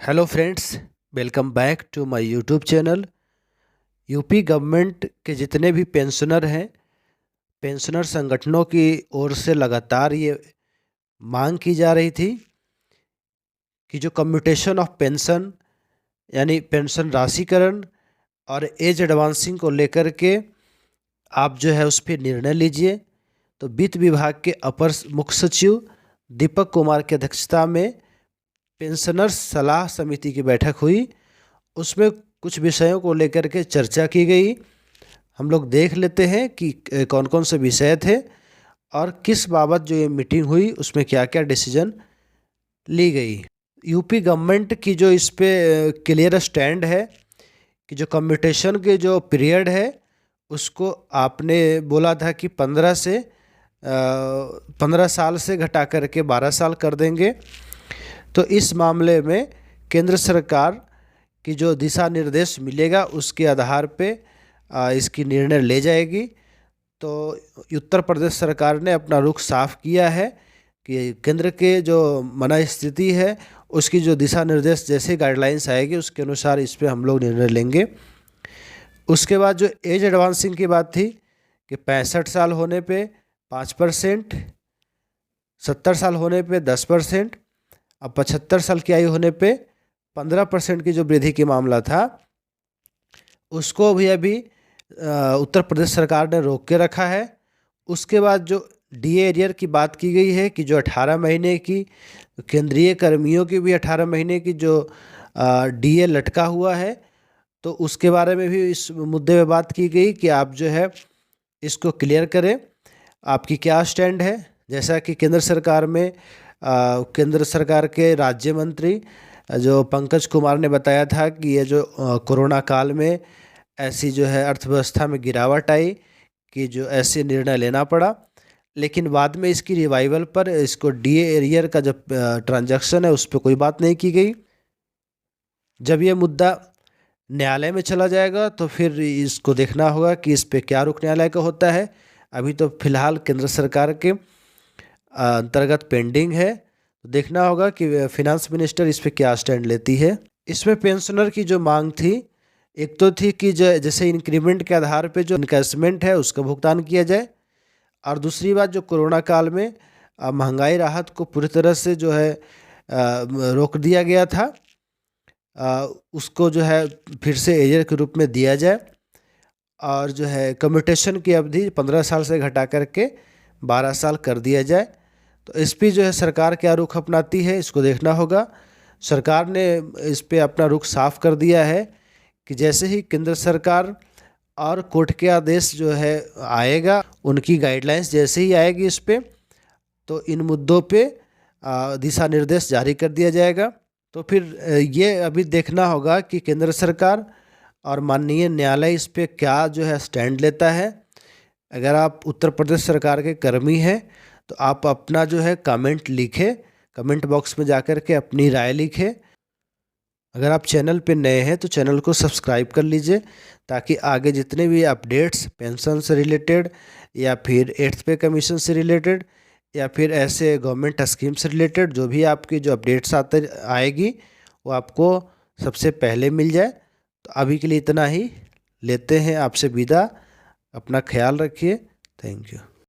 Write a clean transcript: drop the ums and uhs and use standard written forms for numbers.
Hello friends, welcome back to my YouTube channel. UP government के जितने भी pensioner हैं, पेंशनर संगठनों की ओर से लगातार ये मांग की जा रही थी कि जो कम्यूटेशन ऑफ पेंशन यानी पेंशन राशिकरण और एज एडवांसिंग को लेकर के आप जो है उस पर निर्णय लीजिए। तो वित्त विभाग के अपर मुख्य सचिव दीपक कुमार की अध्यक्षता में पेंशनर्स सलाह समिति की बैठक हुई। उसमें कुछ विषयों को लेकर के चर्चा की गई। हम लोग देख लेते हैं कि कौन कौन से विषय थे और किस बाबत जो ये मीटिंग हुई उसमें क्या क्या डिसीजन ली गई। यूपी गवर्नमेंट की जो इस पे क्लियर स्टैंड है कि जो कम्यूटेशन के जो पीरियड है उसको आपने बोला था कि 15 साल से घटा करके 12 साल कर देंगे। तो इस मामले में केंद्र सरकार की जो दिशा निर्देश मिलेगा उसके आधार पे इसकी निर्णय ले जाएगी। तो उत्तर प्रदेश सरकार ने अपना रुख साफ किया है कि केंद्र के जो मना स्थिति है उसकी जो दिशा निर्देश जैसे गाइडलाइंस आएगी उसके अनुसार इस पे हम लोग निर्णय लेंगे। उसके बाद जो एज एडवांसिंग की बात थी कि 65 साल होने पे 5%, 70 साल होने पे 10%, अब 75 साल की आयु होने पे 15% की जो वृद्धि की मामला था उसको भी अभी उत्तर प्रदेश सरकार ने रोक के रखा है। उसके बाद जो डीए एरियर की बात की गई है कि जो 18 महीने की केंद्रीय कर्मियों की भी 18 महीने की जो डीए लटका हुआ है तो उसके बारे में भी इस मुद्दे पे बात की गई कि आप जो है इसको क्लियर करें, आपकी क्या स्टैंड है। जैसा कि केंद्र सरकार में केंद्र सरकार के राज्य मंत्री जो पंकज कुमार ने बताया था कि ये जो कोरोना काल में ऐसी जो है अर्थव्यवस्था में गिरावट आई कि जो ऐसे निर्णय लेना पड़ा, लेकिन बाद में इसकी रिवाइवल पर इसको डीए एरियर का जब ट्रांजैक्शन है उस पर कोई बात नहीं की गई। जब ये मुद्दा न्यायालय में चला जाएगा तो फिर इसको देखना होगा कि इस पे क्या रुख न्यायालय का होता है। अभी तो फिलहाल केंद्र सरकार के अंतर्गत पेंडिंग है। देखना होगा कि फिनांस मिनिस्टर इस पे क्या स्टैंड लेती है। इसमें पेंशनर की जो मांग थी, एक तो थी कि जैसे इंक्रीमेंट के आधार पे जो इनकैशमेंट है उसका भुगतान किया जाए, और दूसरी बात जो कोरोना काल में महंगाई राहत को पूरी तरह से जो है रोक दिया गया था, उसको जो है फिर से एरियर के रूप में दिया जाए, और जो है कम्यूटेशन की अवधि 15 साल से घटा करके 12 साल कर दिया जाए। तो इस पर जो है सरकार क्या रुख अपनाती है इसको देखना होगा। सरकार ने इस पे अपना रुख साफ कर दिया है कि जैसे ही केंद्र सरकार और कोर्ट के आदेश जो है आएगा, उनकी गाइडलाइंस जैसे ही आएगी इस पे, तो इन मुद्दों पे दिशा निर्देश जारी कर दिया जाएगा। तो फिर ये अभी देखना होगा कि केंद्र सरकार और माननीय न्यायालय इस पे क्या जो है स्टैंड लेता है। अगर आप उत्तर प्रदेश सरकार के कर्मी हैं तो आप अपना जो है कमेंट लिखें, कमेंट बॉक्स में जाकर के अपनी राय लिखें। अगर आप चैनल पे नए हैं तो चैनल को सब्सक्राइब कर लीजिए ताकि आगे जितने भी अपडेट्स पेंशन से रिलेटेड या फिर 8th पे कमीशन से रिलेटेड या फिर ऐसे गवर्नमेंट स्कीम से रिलेटेड जो भी आपकी जो अपडेट्स आएगी वो आपको सबसे पहले मिल जाए। तो अभी के लिए इतना ही, लेते हैं आपसे विदा। अपना ख्याल रखिए। Thank you.